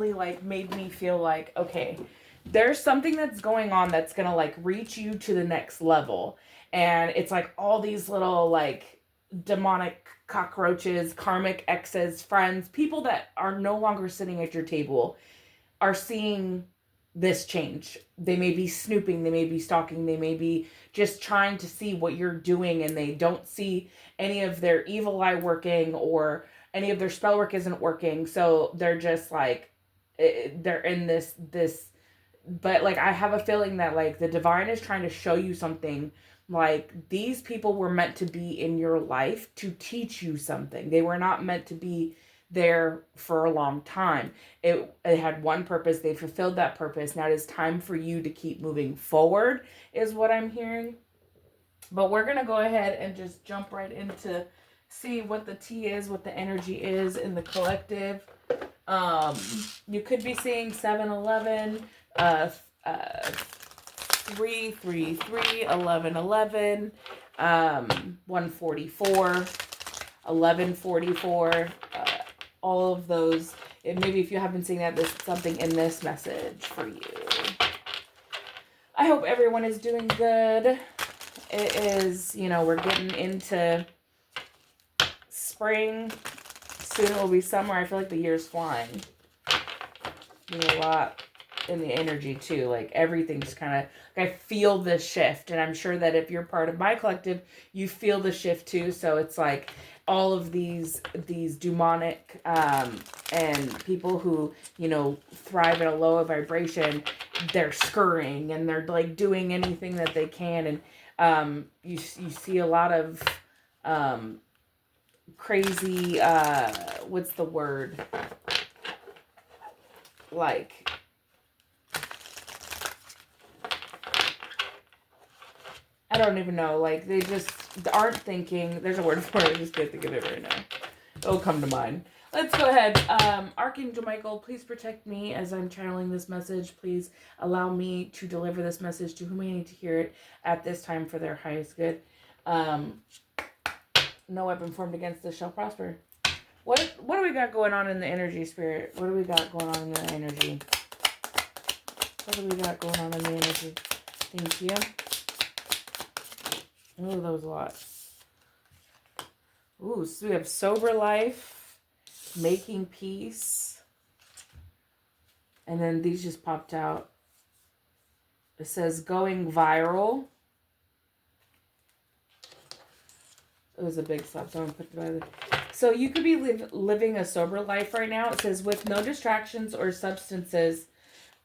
really like made me feel like, okay, there's something that's going on that's gonna like reach you to the next level. And it's like all these little like demonic cockroaches, karmic exes, friends, people that are no longer sitting at your table are seeing this change. They may be snooping, they may be stalking, they may be just trying to see what you're doing, and they don't see any of their evil eye working, or any of their spell work isn't working. So they're just like they're in this but like I have a feeling that like the divine is trying to show you something, like these people were meant to be in your life to teach you something. They were not meant to be there for a long time. It had one purpose. They fulfilled that purpose. Now it is time for you to keep moving forward, is what I'm hearing. But we're going to go ahead and just jump right into see what the tea is, what the energy is in the collective. Um, you could be seeing 711, uh, 333, 1111, 144, 1144, all of those. And maybe if you haven't seen that, there's something in this message for you. I hope everyone is doing good. It is, we're getting into spring. Soon it will be summer. I feel like the year's flying. There's a lot in the energy too. Like everything's kind of, like I feel this shift, and I'm sure that if you're part of my collective, you feel the shift too. So it's like all of these demonic and people who thrive at a lower vibration, they're scurrying and they're like doing anything that they can, and you see a lot of crazy what's the word, like I don't even know, like they just aren't thinking. There's a word for it, I just can't think of it right now. It'll come to mind. Let's go ahead. Archangel Michael, please protect me as I'm channeling this message. Please allow me to deliver this message to whom I need to hear it at this time for their highest good. No weapon formed against us shall prosper. What do we got going on in the energy, spirit? What do we got going on in the energy? What do we got going on in the energy? Thank you. Oh, that was a lot. Ooh, so we have sober life, making peace, and then these just popped out. It says going viral. It was a big slap, so I'm going to put it by the... So you could be living a sober life right now. It says with no distractions or substances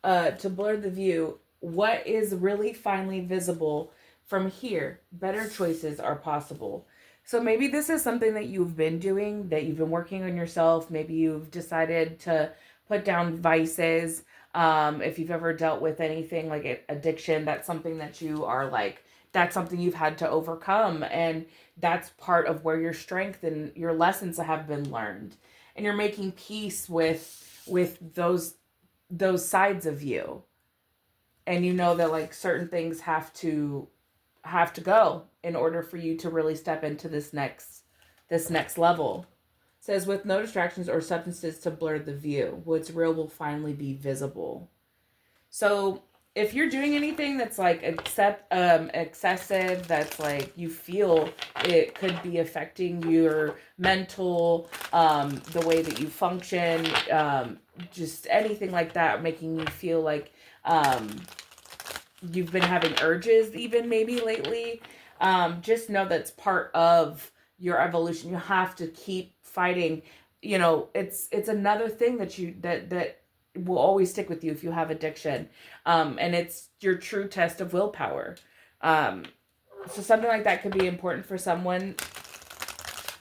to blur the view. What is really finally visible from here? Better choices are possible. So maybe this is something that you've been doing, that you've been working on yourself. Maybe you've decided to put down vices. If you've ever dealt with anything like addiction, that's something that you are like, that's something you've had to overcome. And that's part of where your strength and your lessons have been learned. And you're making peace with those sides of you. And you know that like certain things have to go in order for you to really step into this next level. It says with no distractions or substances to blur the view, what's real will finally be visible. So if you're doing anything that's like excessive, that's like you feel it could be affecting your mental, the way that you function, just anything like that, making you feel like you've been having urges even maybe lately, just know that's part of your evolution. You have to keep fighting. It's another thing that will always stick with you if you have addiction, and it's your true test of willpower. So something like that could be important for someone.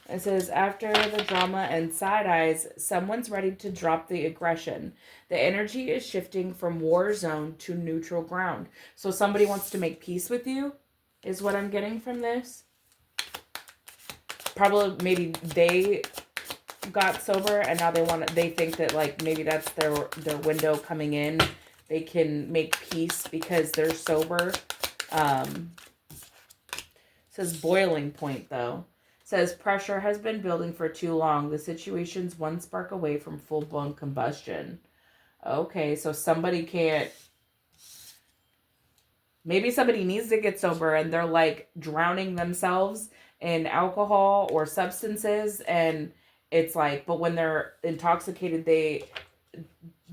It says, after the drama and side eyes, someone's ready to drop the aggression. The energy is shifting from war zone to neutral ground. So somebody wants to make peace with you, is what I'm getting from this. Probably maybe they got sober and now they think that like maybe that's their window coming in. They can make peace because they're sober. Says boiling point though. Says pressure has been building for too long. The situation's one spark away from full-blown combustion. Okay, so somebody can't, maybe somebody needs to get sober and they're like drowning themselves in alcohol or substances, and it's like, but when they're intoxicated, they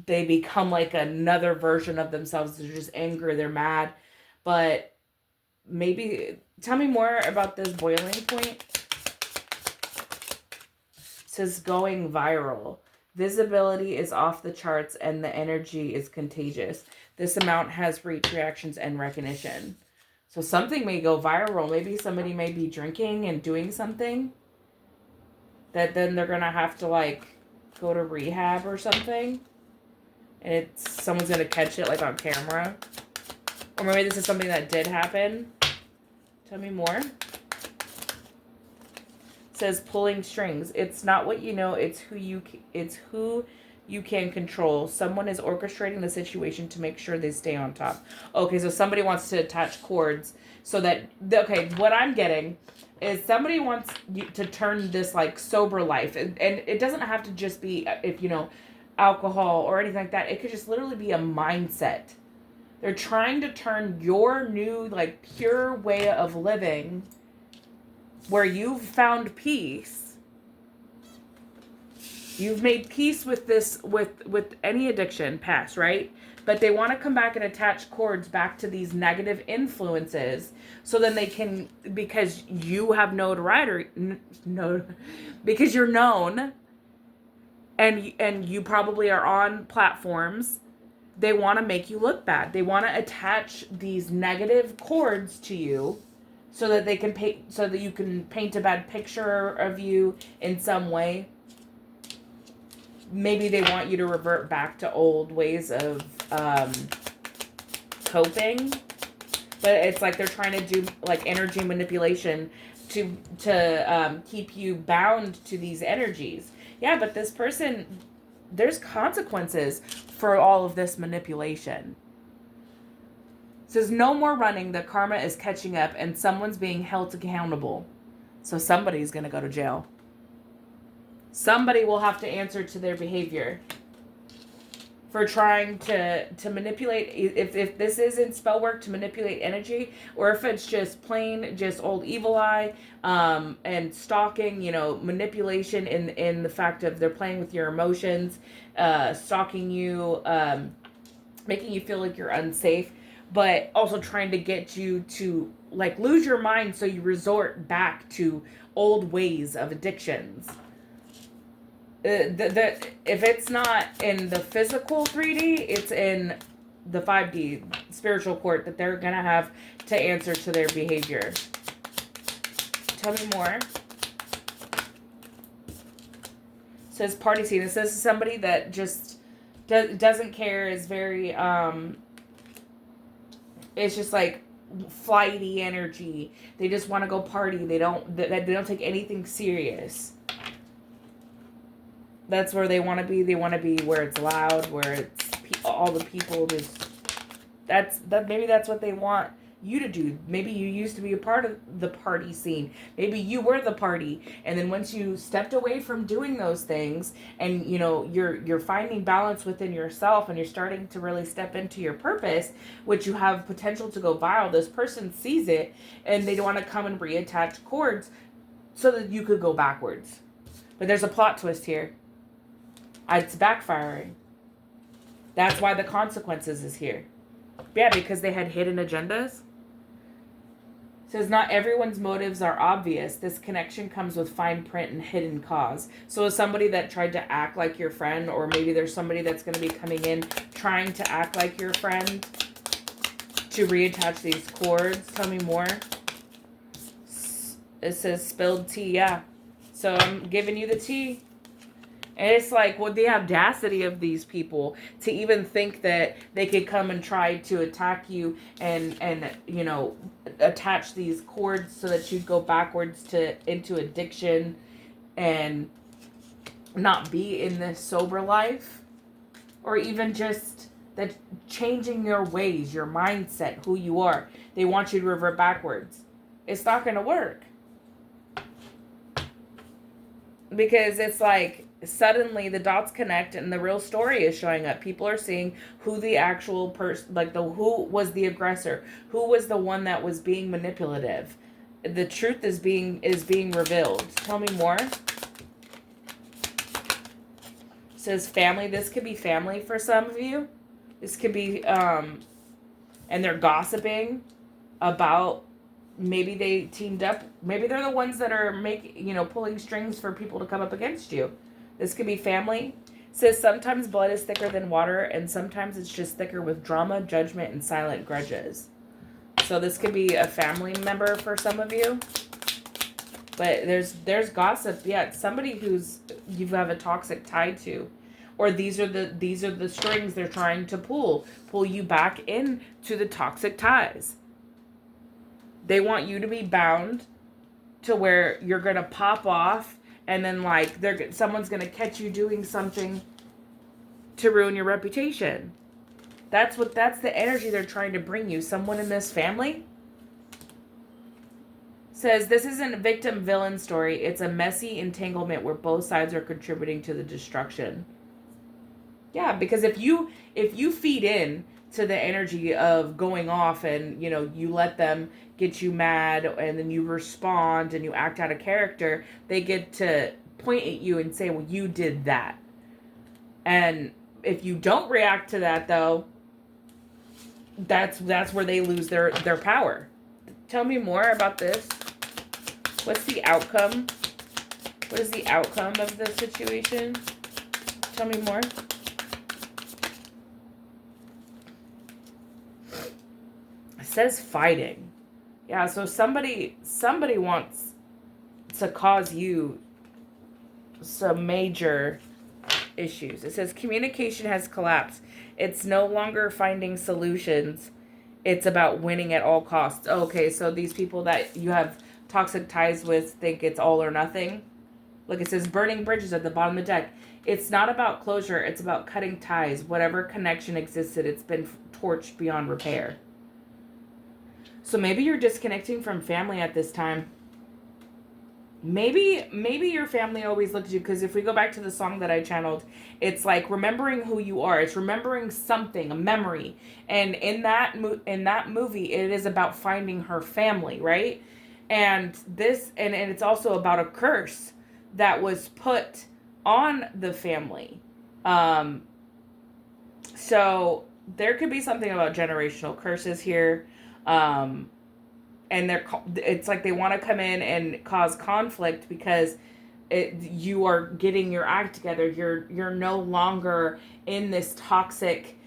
become like another version of themselves. They're just angry, they're mad. But maybe tell me more about this boiling point. It says going viral. Visibility is off the charts and the energy is contagious. This amount has reach, reactions, and recognition. So something may go viral. Maybe somebody may be drinking and doing something that then they're going to have to like go to rehab or something. And someone's going to catch it like on camera. Or maybe this is something that did happen. Tell me more. It says pulling strings. It's not what you know, it's who you can control. Someone is orchestrating the situation to make sure they stay on top. Okay, so somebody wants to attach cords so that, okay, what I'm getting is somebody wants you to turn this like sober life, and it doesn't have to just be, if you know, alcohol or anything like that. It could just literally be a mindset. They're trying to turn your new like pure way of living, where you've found peace. You've made peace with this, with any addiction past, right? But they want to come back and attach cords back to these negative influences, so then they can, because you have notoriety, because you're known, and you probably are on platforms. They want to make you look bad. They want to attach these negative cords to you, so that they can so that you can paint a bad picture of you in some way. Maybe they want you to revert back to old ways of coping, but it's like they're trying to do like energy manipulation to keep you bound to these energies. Yeah, but this person, there's consequences for all of this manipulation. It says no more running. The karma is catching up, and someone's being held accountable. So somebody's going to go to jail. Somebody will have to answer to their behavior for trying to manipulate. If this isn't spell work to manipulate energy, or if it's just plain just old evil eye, and stalking, you know, manipulation in the fact of they're playing with your emotions, stalking you, making you feel like you're unsafe, but also trying to get you to like lose your mind, so you resort back to old ways of addictions. If it's not in the physical 3D, it's in the 5D spiritual court that they're gonna have to answer to their behavior. Tell me more. It says party scene. It says somebody that just doesn't care, is very it's just like flighty energy. They just want to go party. They don't take anything serious. That's where they want to be. They want to be where it's loud, where it's all the people just. Maybe that's what they want you to do. Maybe you used to be a part of the party scene. Maybe you were the party, and then once you stepped away from doing those things, and you know you're finding balance within yourself, and you're starting to really step into your purpose, which you have potential to go viral. This person sees it, and they want to come and reattach cords so that you could go backwards. But there's a plot twist here. It's backfiring. That's why the consequences is here. Yeah, because they had hidden agendas. It says not everyone's motives are obvious. This connection comes with fine print and hidden cause. So is somebody that tried to act like your friend, or maybe there's somebody that's going to be coming in trying to act like your friend to reattach these cords. Tell me more. It says spilled tea. Yeah. So I'm giving you the tea. And it's like, well, the audacity of these people to even think that they could come and try to attack you and you know, attach these cords so that you go backwards into addiction and not be in this sober life, or even just that changing your ways, your mindset, who you are. They want you to revert backwards. It's not going to work. Because it's like, suddenly the dots connect and the real story is showing up. People are seeing who the actual person, like who was the aggressor, who was the one that was being manipulative. The truth is being revealed. Tell me more. It says family. This could be family for some of you. This could be and they're gossiping about, maybe they teamed up, maybe they're the ones that are pulling strings for people to come up against you. This could be family. It says sometimes blood is thicker than water, and sometimes it's just thicker with drama, judgment, and silent grudges. So this could be a family member for some of you. But there's gossip. Yeah, it's somebody who's you have a toxic tie to. Or these are the strings they're trying to pull you back in to the toxic ties. They want you to be bound to where you're going to pop off, and then like someone's going to catch you doing something to ruin your reputation. That's the energy they're trying to bring you. Someone in this family says this isn't a victim villain story. It's a messy entanglement where both sides are contributing to the destruction. Yeah, because if you feed in to the energy of going off and, you let them get you mad and then you respond and you act out of character, they get to point at you and say, well, you did that. And if you don't react to that, though, that's where they lose their power. Tell me more about this. What's the outcome? What is the outcome of the situation? Tell me more. It says fighting. Yeah, so somebody wants to cause you some major issues. It says communication has collapsed. It's no longer finding solutions. It's about winning at all costs. Okay, so these people that you have toxic ties with think it's all or nothing. Look, it says burning bridges at the bottom of the deck. It's not about closure. It's about cutting ties. Whatever connection existed, it's been torched beyond repair. So maybe you're disconnecting from family at this time. Maybe your family always looked at you, because if we go back to the song that I channeled, it's like remembering who you are. It's remembering something, a memory. And in that movie, it is about finding her family, right? And this, and it's also about a curse that was put on the family. So there could be something about generational curses here. And it's like they want to come in and cause conflict because you are getting your act together. You're no longer in this toxic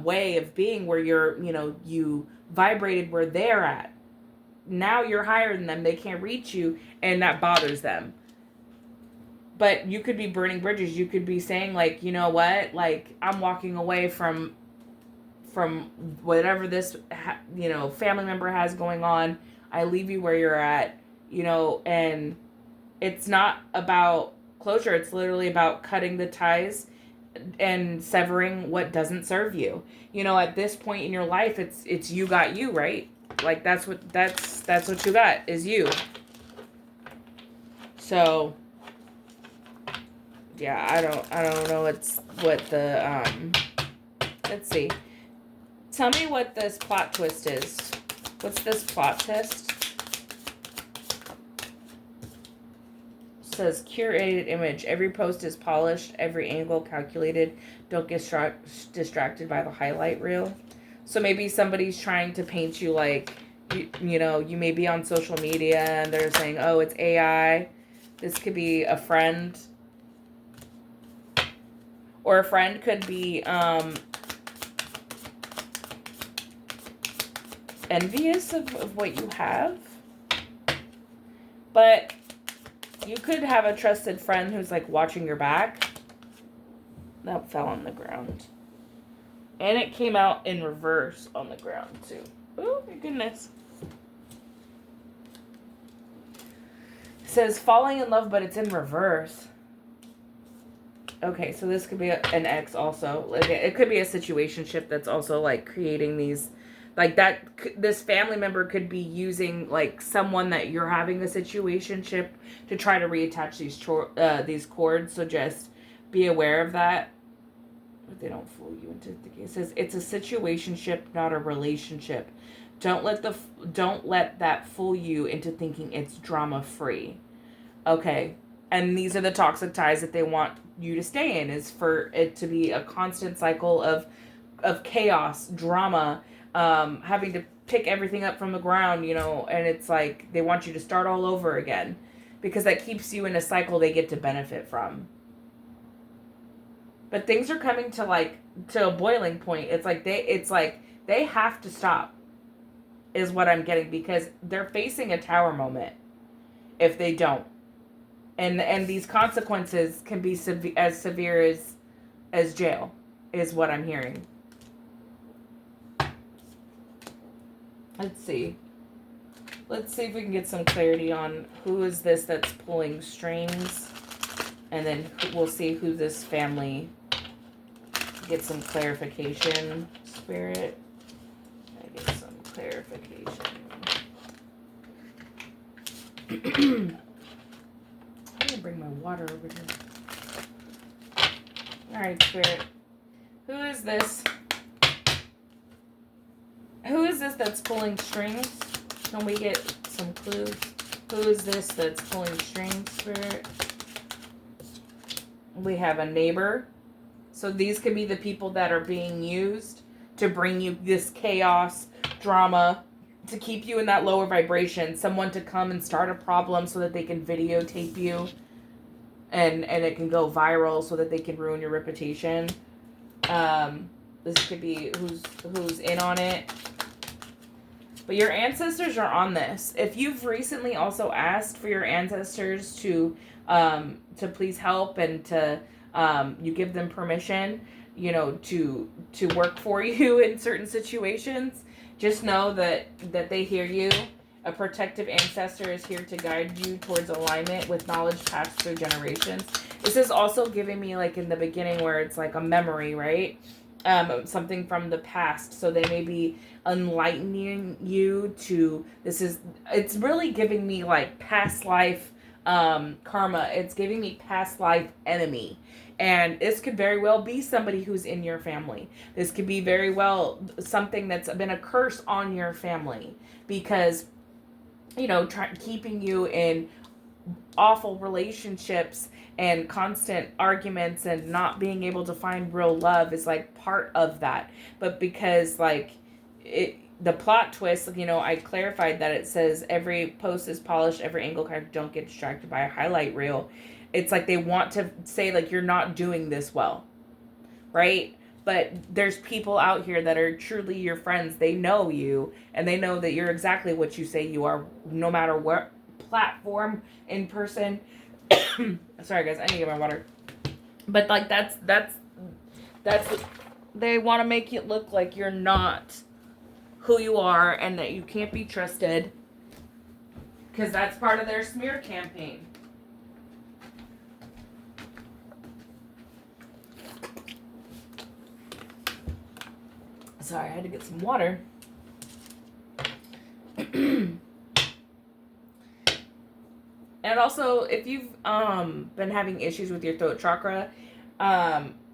way of being where you vibrated where they're at. Now you're higher than them. They can't reach you, and that bothers them. But you could be burning bridges. You could be saying, like, you know what? Like, I'm walking away from whatever this, family member has going on. I leave you where you're at, and it's not about closure. It's literally about cutting the ties and severing what doesn't serve you. At this point in your life, it's you got you, right? Like that's what you got is you. So yeah, I don't know what the let's see. Tell me what this plot twist is. What's this plot twist? It says curated image. Every post is polished, every angle calculated. Don't get distracted by the highlight reel. So maybe somebody's trying to paint you like, you may be on social media and they're saying, oh, it's AI. This could be a friend. Or a friend could be envious of what you have. But you could have a trusted friend who's like watching your back. That fell on the ground. And it came out in reverse on the ground too. Oh my goodness. It says falling in love, but it's in reverse. Okay, so this could be an ex also. It could be a situationship that's also like creating these Like that, this family member could be using like someone that you're having a situationship to try to reattach these cords. So just be aware of that. But they don't fool you into thinking. It says it's a situationship, not a relationship. Don't let that fool you into thinking it's drama free. Okay. And these are the toxic ties that they want you to stay in, is for it to be a constant cycle of chaos, drama, having to pick everything up from the ground, and it's like they want you to start all over again, because that keeps you in a cycle they get to benefit from. But things are coming to a boiling point. It's like they have to stop, is what I'm getting, because they're facing a tower moment if they don't. And these consequences can be as severe as jail, is what I'm hearing. Let's see if we can get some clarity on who is this that's pulling strings, and then we'll see who this family. Get some clarification, Spirit. I get some clarification. I'm gonna bring my water over here. Alright, Spirit. Who is this? Who is this that's pulling strings? Can we get some clues? Who is this that's pulling strings, Spirit? We have a neighbor. So these could be the people that are being used to bring you this chaos, drama, to keep you in that lower vibration. Someone to come and start a problem so that they can videotape you, and it can go viral so that they can ruin your reputation. This could be who's in on it. But your ancestors are on this. If you've recently also asked for your ancestors to please help, and to you give them permission, to work for you in certain situations, just know that they hear you. A protective ancestor is here to guide you towards alignment with knowledge passed through generations. This is also giving me, like in the beginning, where it's like a memory, right? Something from the past. So they may be enlightening you to, it's really giving me like past life karma. It's giving me past life enemy. And this could very well be somebody who's in your family. This could be very well something that's been a curse on your family, because, keeping you in awful relationships and constant arguments and not being able to find real love is like part of that. But because the plot twist, I clarified that it says every post is polished, every angle kind of, don't get distracted by a highlight reel. It's like they want to say like you're not doing this well, right? But there's people out here that are truly your friends. They know you, and they know that you're exactly what you say you are, no matter what platform, in person. Sorry guys, I need to get my water. But like that's they want to make it look like you're not who you are, and that you can't be trusted, because that's part of their smear campaign. Sorry, I had to get some water. And also, if you've been having issues with your throat chakra,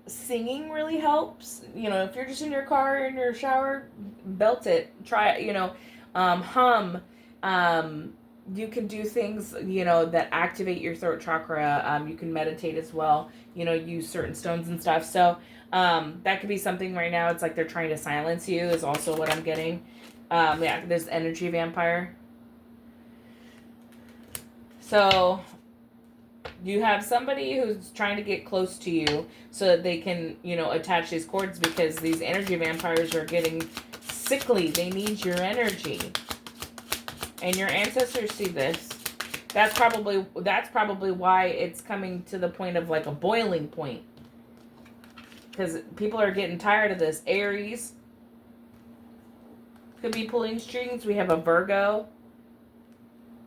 singing really helps. If you're just in your car, in your shower, belt it. Try it, hum. You can do things, that activate your throat chakra. You can meditate as well, use certain stones and stuff. So that could be something right now. It's like they're trying to silence you, is also what I'm getting. Yeah, there's energy vampire. So you have somebody who's trying to get close to you so that they can, attach these cords, because these energy vampires are getting sickly. They need your energy. And your ancestors see this. That's probably why it's coming to the point of like a boiling point. Because people are getting tired of this. Aries could be pulling strings. We have a Virgo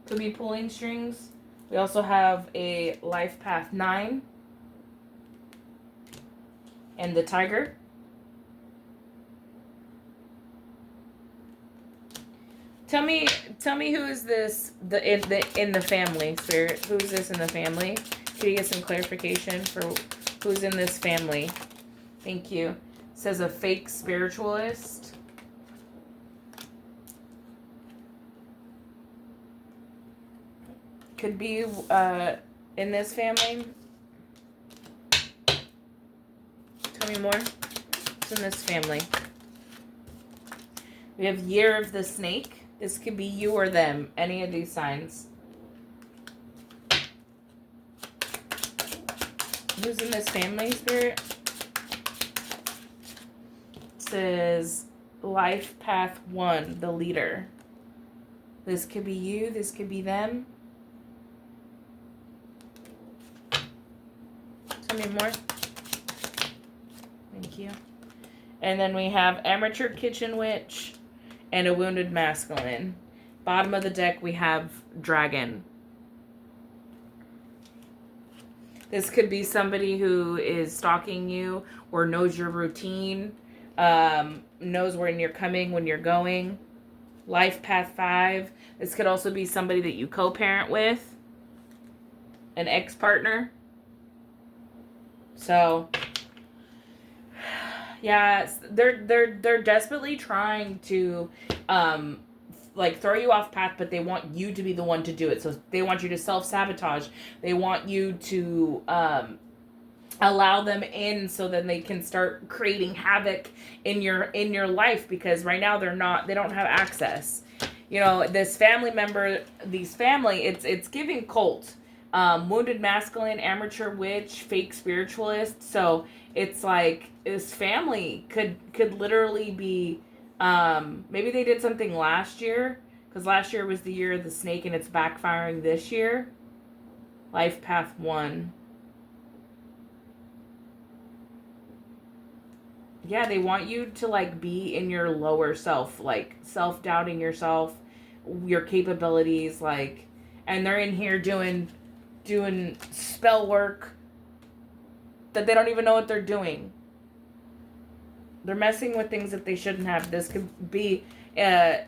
could be pulling strings. We also have a life path 9 and the Tiger. Tell me who is this in the family, spirit? Who is this in the family? Can you get some clarification for who's in this family? Thank you. It says a fake spiritualist. Could be in this family. Tell me more. Who's in this family? We have Year of the Snake. This could be you or them. Any of these signs. Who's in this family, spirit? It says Life Path 1, the leader. This could be you. This could be them. Tell me more. Thank you. And then we have Amateur Kitchen Witch and a Wounded Masculine. Bottom of the deck, we have Dragon. This could be somebody who is stalking you or knows your routine, knows when you're coming, when you're going. Life Path 5. This could also be somebody that you co-parent with. An ex-partner. So, yeah, they're desperately trying to like throw you off path, but they want you to be the one to do it. So they want you to self-sabotage. They want you to allow them in so then they can start creating havoc in your life, because right now they don't have access. You know, this family member, it's giving cult. Wounded Masculine, Amateur Witch, Fake Spiritualist. So it's like this family could literally be, maybe they did something last year, because last year was the Year of the Snake and it's backfiring this year. Life Path 1. Yeah, they want you to like be in your lower self, like self-doubting yourself, your capabilities, like, and they're in here doing spell work that they don't even know what they're doing. They're messing with things that they shouldn't have. This could be, I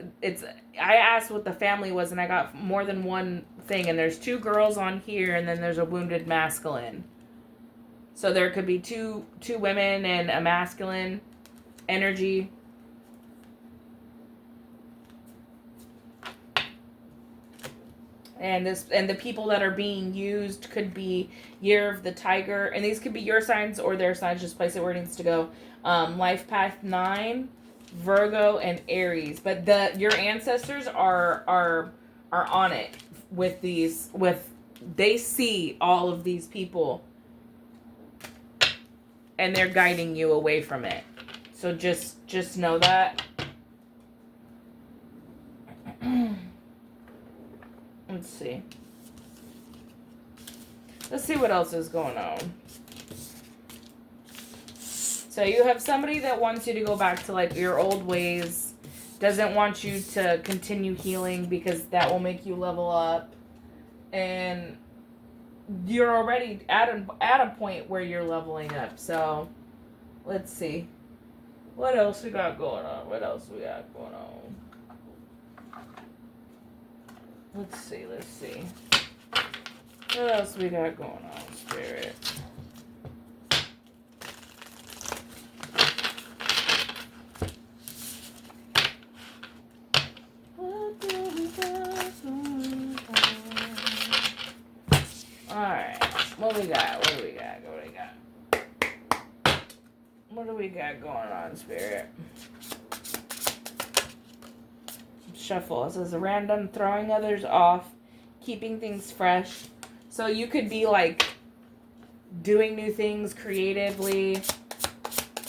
asked what the family was and I got more than one thing, and there's 2 girls on here and then there's a Wounded Masculine. So there could be two women and a masculine energy. And the people that are being used could be Year of the Tiger, and these could be your signs or their signs. Just place it where it needs to go. Life Path 9, Virgo, and Aries. But your ancestors are on it with these. They see all of these people, and they're guiding you away from it. So just know that. Let's see. Let's see what else is going on. So you have somebody that wants you to go back to like your old ways, doesn't want you to continue healing because that will make you level up, and you're already at a point where you're leveling up. So let's see. What else we got going on? Let's see. What else we got going on, Spirit? Alright. What we got? What do we got going on, Spirit? Shuffle. It says random, throwing others off, keeping things fresh. So you could be like doing new things creatively,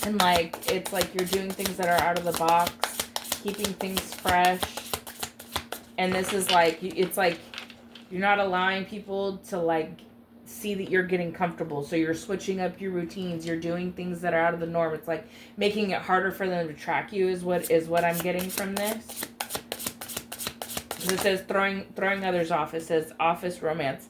and like it's like you're doing things that are out of the box, keeping things fresh. And this is like, it's like you're not allowing people to like see that you're getting comfortable. So you're switching up your routines. You're doing things that are out of the norm. It's like making it harder for them to track you is what I'm getting from this. It says throwing others off. It says office romance.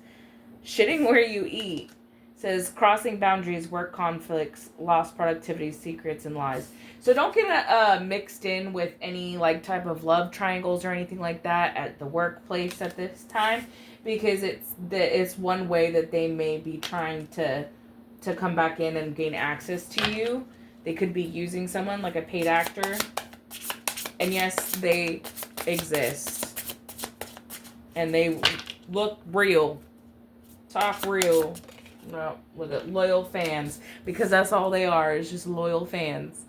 Shitting where you eat. Says crossing boundaries, work conflicts, lost productivity, secrets, and lies. So don't get mixed in with any like type of love triangles or anything like that at the workplace at this time, because it's one way that they may be trying to come back in and gain access to you. They could be using someone like a paid actor, and yes, they exist, and they look real, talk real. No, look at loyal fans, because that's all they are, is just loyal fans.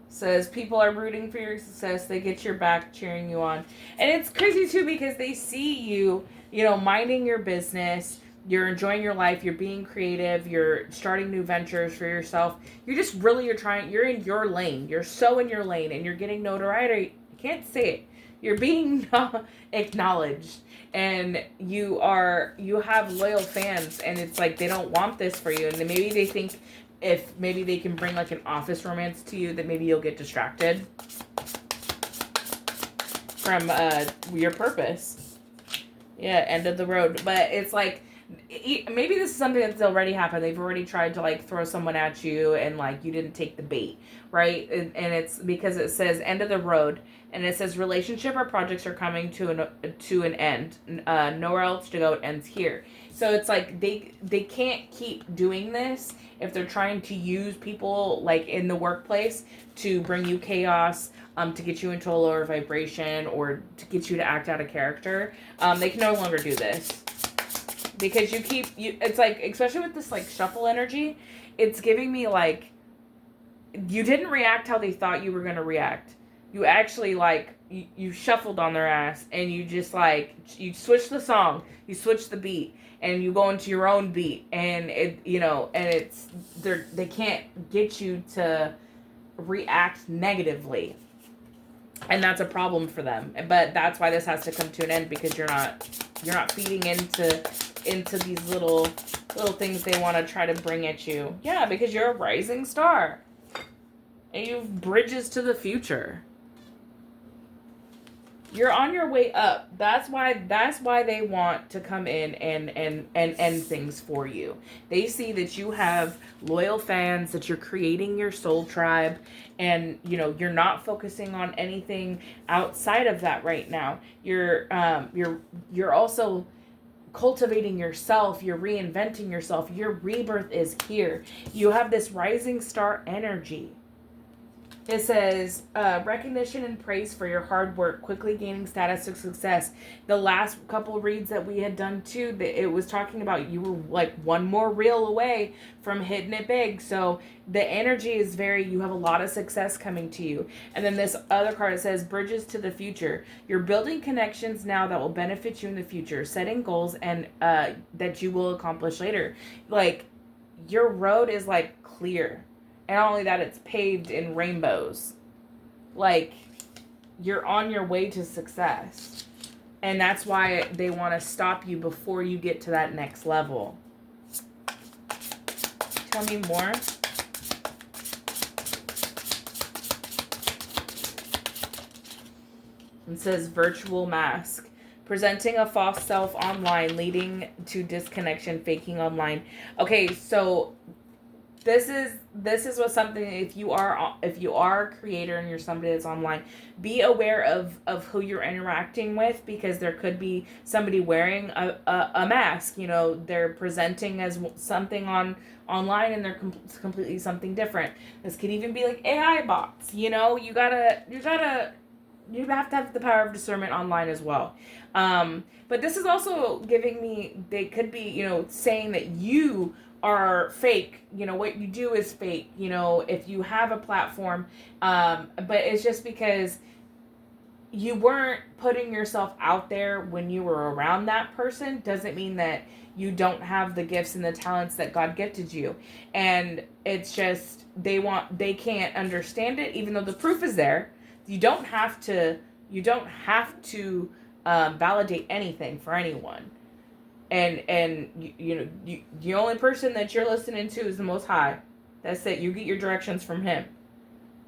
Says people are rooting for your success. They get your back, cheering you on. And it's crazy too, because they see you, minding your business. You're enjoying your life. You're being creative. You're starting new ventures for yourself. You're in your lane. You're so in your lane, and you're getting notoriety. You can't say it. You're being acknowledged, and you have loyal fans, and it's like they don't want this for you, and then maybe they think if maybe they can bring like an office romance to you, that maybe you'll get distracted from your purpose. Yeah, end of the road. But it's like, maybe this is something that's already happened. They've already tried to like throw someone at you, and like you didn't take the bait, right? And it's because it says end of the road. And it says relationship or projects are coming to an end. Nowhere else to go. It ends here. So it's like they can't keep doing this if they're trying to use people like in the workplace to bring you chaos, to get you into a lower vibration, or to get you to act out of character. They can no longer do this, because it's like, especially with this like shuffle energy, it's giving me like, you didn't react how they thought you were going to react. You actually like you shuffled on their ass, and you just like you switch the song, you switch the beat, and you go into your own beat, and they can't get you to react negatively, and that's a problem for them. But that's why this has to come to an end, because you're not feeding into these little things they want to try to bring at you. Yeah, because you're a rising star, and you have bridges to the future. You're on your way up. That's why they want to come in and end things for you. They see that you have loyal fans, that you're creating your soul tribe, and you're not focusing on anything outside of that right now. You're also cultivating yourself. You're reinventing yourself. Your rebirth is here. You have this rising star energy. It says, recognition and praise for your hard work, quickly gaining status of success. The last couple reads that we had done too, it was talking about you were like one more reel away from hitting it big. So the energy is you have a lot of success coming to you. And then this other card, it says, bridges to the future. You're building connections now that will benefit you in the future, setting goals and that you will accomplish later. Like, your road is like clear. And not only that, it's paved in rainbows. Like, you're on your way to success. And that's why they want to stop you before you get to that next level. Tell me more. It says virtual mask. Presenting a false self online, leading to disconnection, faking online. Okay, so this is what something, if you are a creator and you're somebody that's online, be aware of who you're interacting with, because there could be somebody wearing a mask. They're presenting as something online, and they're completely something different. This could even be like AI bots. You have to have the power of discernment online as well. But this is also giving me, they could be, saying that you are fake. What you do is fake, if you have a platform. But it's just because you weren't putting yourself out there when you were around that person, doesn't mean that you don't have the gifts and the talents that God gifted you. And it's just, they can't understand it, even though the proof is there. You don't have to validate anything for anyone. And the only person that you're listening to is the Most High. That's it. You get your directions from Him.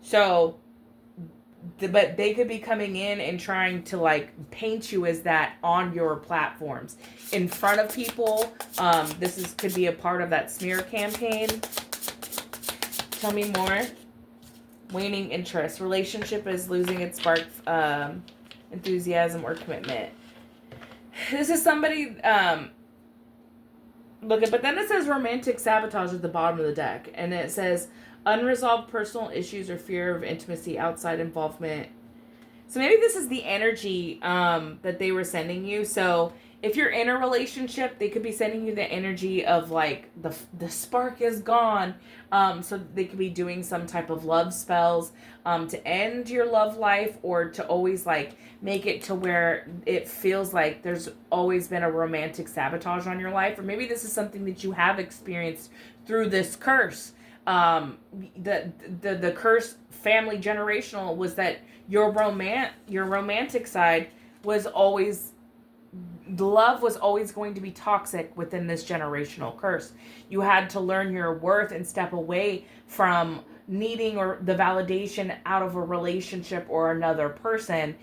So but they could be coming in and trying to like paint you as that on your platforms in front of people. This is could be a part of that smear campaign. Tell me more. Waning interest. Relationship is losing its spark, enthusiasm, or commitment. This is somebody, look at, but then it says romantic sabotage at the bottom of the deck. And it says unresolved personal issues or fear of intimacy, outside involvement. So maybe this is the energy that they were sending you. So if you're in a relationship, they could be sending you the energy of like the spark is gone. So they could be doing some type of love spells to end your love life, or to always like make it to where it feels like there's always been a romantic sabotage on your life. Or maybe this is something that you have experienced through this curse. The curse family generational was that your romantic side was always, the love was always going to be toxic within this generational curse. You had to learn your worth and step away from needing or the validation out of a relationship or another person,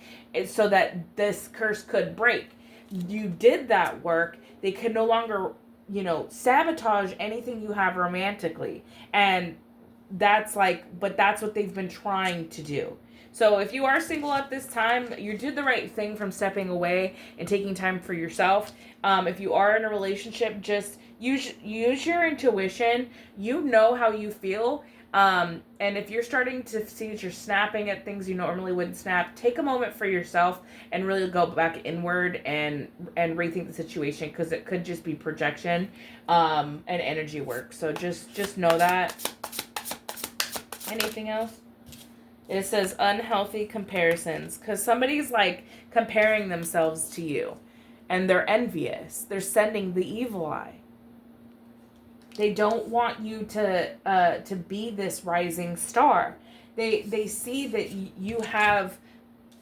so that this curse could break. You did that work. They could no longer, sabotage anything you have romantically. And that's like, but that's what they've been trying to do. So if you are single at this time, you did the right thing from stepping away and taking time for yourself. If you are in a relationship, just use your intuition. You know how you feel. And if you're starting to see that you're snapping at things you normally wouldn't snap, take a moment for yourself and really go back inward and rethink the situation, because it could just be projection and energy work. So just know that. Anything else? It says unhealthy comparisons, because somebody's like comparing themselves to you and they're envious. They're sending the evil eye. They don't want you to be this rising star. They see that you have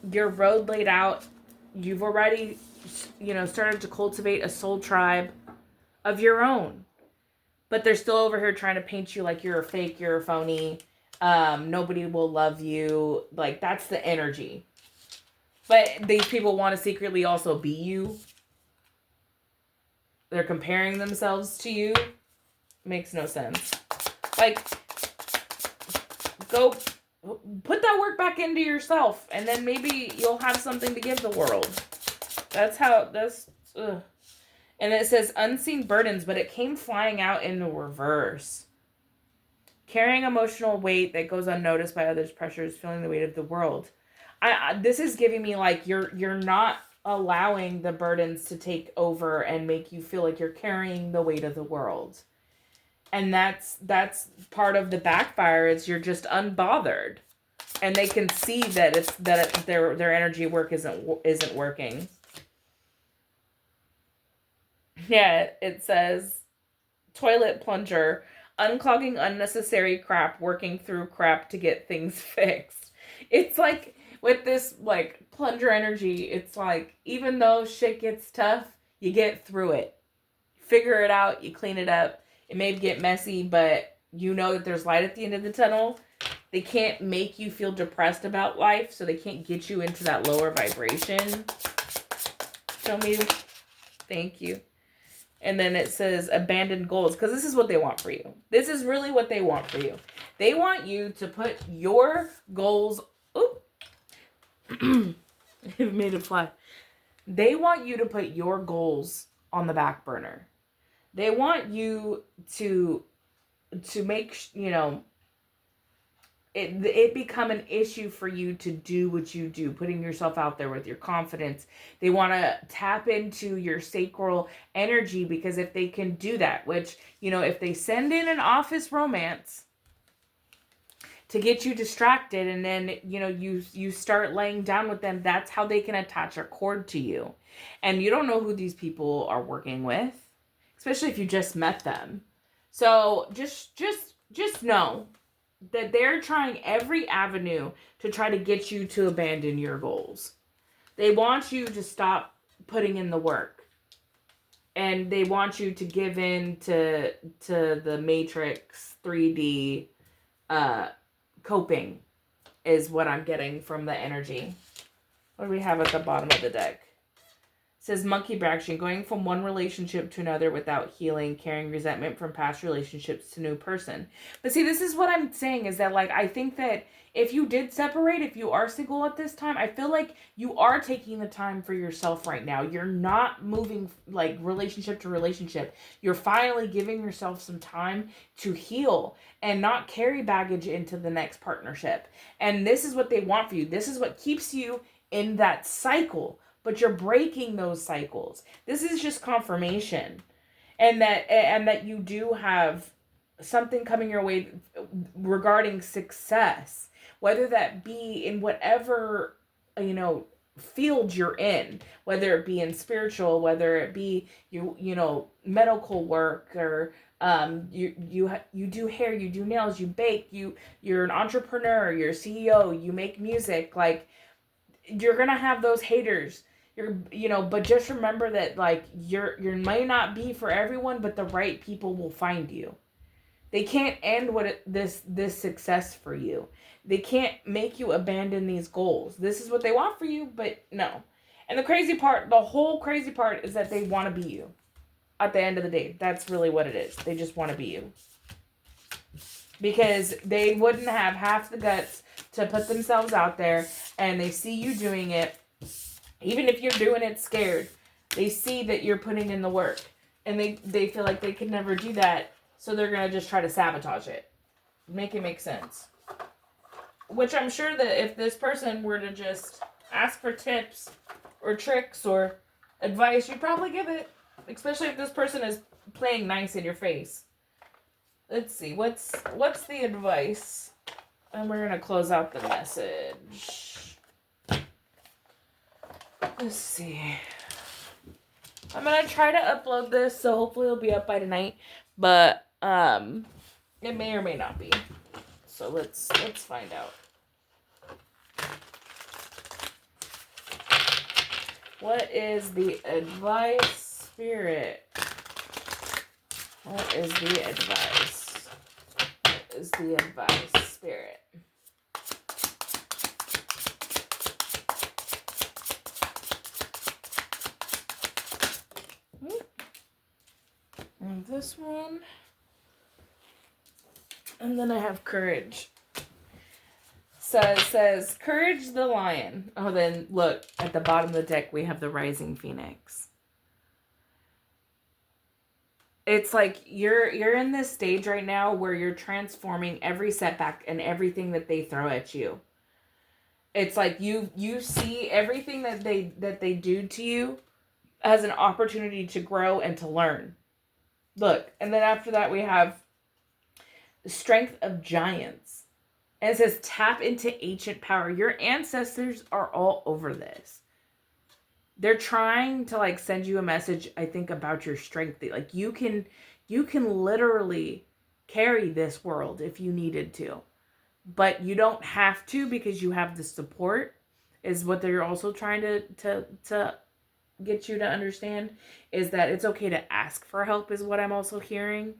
your road laid out. You've already, started to cultivate a soul tribe of your own. But they're still over here trying to paint you like you're a fake, you're a phony. Nobody will love you. Like, that's the energy. But these people want to secretly also be you. They're comparing themselves to you. Makes no sense. Like, go put that work back into yourself, and then maybe you'll have something to give the world. Ugh. And it says unseen burdens, but it came flying out in the reverse. Carrying emotional weight that goes unnoticed by others' pressures, feeling the weight of the world. This is giving me like you're not allowing the burdens to take over and make you feel like you're carrying the weight of the world. And that's part of the backfire, is you're just unbothered, and they can see that their energy work isn't working. Yeah, it says toilet plunger, unclogging unnecessary crap, working through crap to get things fixed. It's like with this like plunger energy, it's like even though shit gets tough, you get through it. Figure it out, you clean it up. It may get messy, but you know that there's light at the end of the tunnel. They can't make you feel depressed about life, so they can't get you into that lower vibration. Show me. Thank you. And then it says abandoned goals, because this is what they want for you. This is really what they want for you. They want you to put your goals... Oop. It made it fly. They want you to put your goals on the back burner. They want you to make, it become an issue for you to do what you do, putting yourself out there with your confidence. They want to tap into your sacral energy, because if they can do that, which, if they send in an office romance to get you distracted, and then, you start laying down with them, that's how they can attach a cord to you. And you don't know who these people are working with, especially if you just met them. So just know that they're trying every avenue to try to get you to abandon your goals. They want you to stop putting in the work. And they want you to give in to the Matrix 3D coping is what I'm getting from the energy. What do we have at the bottom of the deck? Says monkey action, going from one relationship to another without healing, carrying resentment from past relationships to new person. But see, this is what I'm saying is that, like, I think that if you did separate, if you are single at this time, I feel like you are taking the time for yourself right now. You're not moving like relationship to relationship. You're finally giving yourself some time to heal and not carry baggage into the next partnership. And this is what they want for you. This is what keeps you in that cycle. But you're breaking those cycles. This is just confirmation. And that you do have something coming your way regarding success, whether that be in whatever, field you're in, whether it be in spiritual, whether it be medical work, or you do hair, you do nails, you bake, you're an entrepreneur, you're a CEO, you make music. Like, you're gonna have those haters. But just remember that, like, you might not be for everyone, but the right people will find you. They can't end this success for you. They can't make you abandon these goals. This is what they want for you, but no. And the whole crazy part is that they want to be you. At the end of the day, that's really what it is. They just want to be you. Because they wouldn't have half the guts to put themselves out there, and they see you doing it. Even if you're doing it scared, they see that you're putting in the work, and they feel like they could never do that, so they're going to just try to sabotage it. Make it make sense. Which I'm sure that if this person were to just ask for tips or tricks or advice, you'd probably give it. Especially if this person is playing nice in your face. Let's see, what's the advice? And we're going to close out the message. Let's see. I'm going to try to upload this, so hopefully it'll be up by tonight. But it may or may not be. So let's find out. What is the advice, Spirit? What is the advice? What is the advice, Spirit? And this one. And then I have courage. So it says, courage the lion. Oh, then look, at the bottom of the deck, we have the rising phoenix. It's like you're in this stage right now where you're transforming every setback and everything that they throw at you. It's like you see everything that they do to you as an opportunity to grow and to learn. Look, and then after that we have the strength of giants. And it says tap into ancient power. Your ancestors are all over this. They're trying to, like, send you a message, I think, about your strength. Like, you can literally carry this world if you needed to. But you don't have to, because you have the support, is what they're also trying to get you to understand, is that it's okay to ask for help, is what I'm also hearing.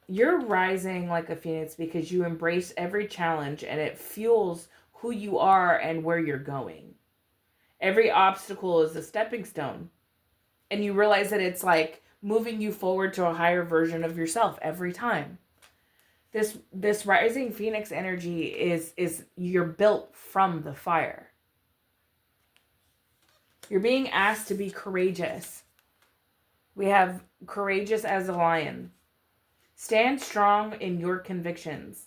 You're rising like a phoenix because you embrace every challenge, and it fuels who you are and where you're going. Every obstacle is a stepping stone. And you realize that it's like moving you forward to a higher version of yourself every time. This rising phoenix energy is you're built from the fire. You're being asked to be courageous. We have courageous as a lion. Stand strong in your convictions.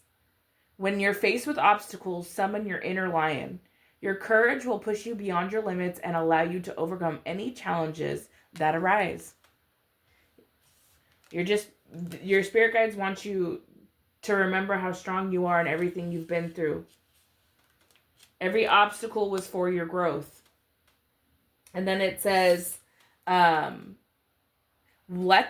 When you're faced with obstacles, summon your inner lion. Your courage will push you beyond your limits and allow you to overcome any challenges that arise. Your spirit guides want you to remember how strong you are and everything you've been through. Every obstacle was for your growth. And then it says, let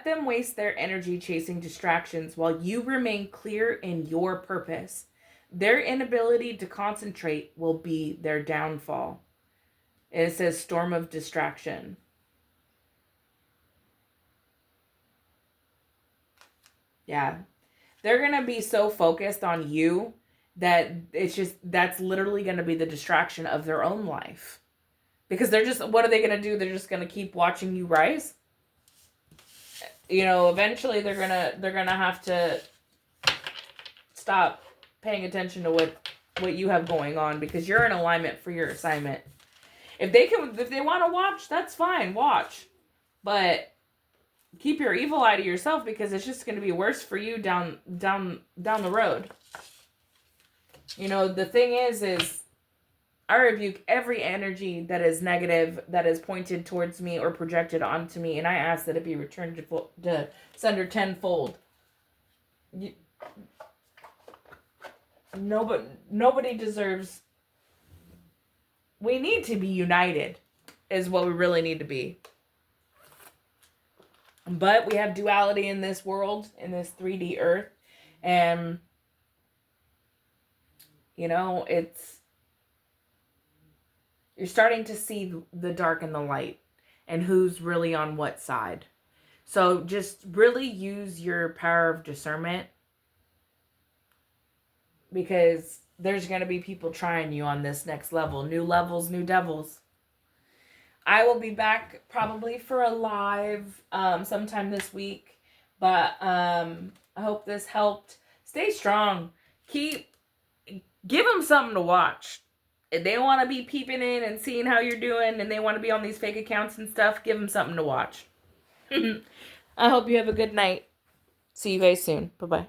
them waste their energy chasing distractions while you remain clear in your purpose. Their inability to concentrate will be their downfall. And it says storm of distraction. Yeah. they're going to be so focused on you that that's literally going to be the distraction of their own life. Because what are they going to do? They're just going to keep watching you rise. Eventually they're going to have to stop paying attention to what you have going on, because you're in alignment for your assignment. If they want to watch, that's fine, watch. But keep your evil eye to yourself, because it's just going to be worse for you down the road. The thing is I rebuke every energy that is negative, that is pointed towards me or projected onto me, and I ask that it be returned to sender tenfold. Nobody deserves. We need to be united, is what we really need to be. But we have duality in this world, in this 3D earth, and you're starting to see the dark and the light, and who's really on what side. So just really use your power of discernment, because there's going to be people trying you on this next level. New levels, new devils. I will be back probably for a live sometime this week. But I hope this helped. Stay strong. Give them something to watch. If they want to be peeping in and seeing how you're doing, and they want to be on these fake accounts and stuff, give them something to watch. I hope you have a good night. See you guys soon. Bye-bye.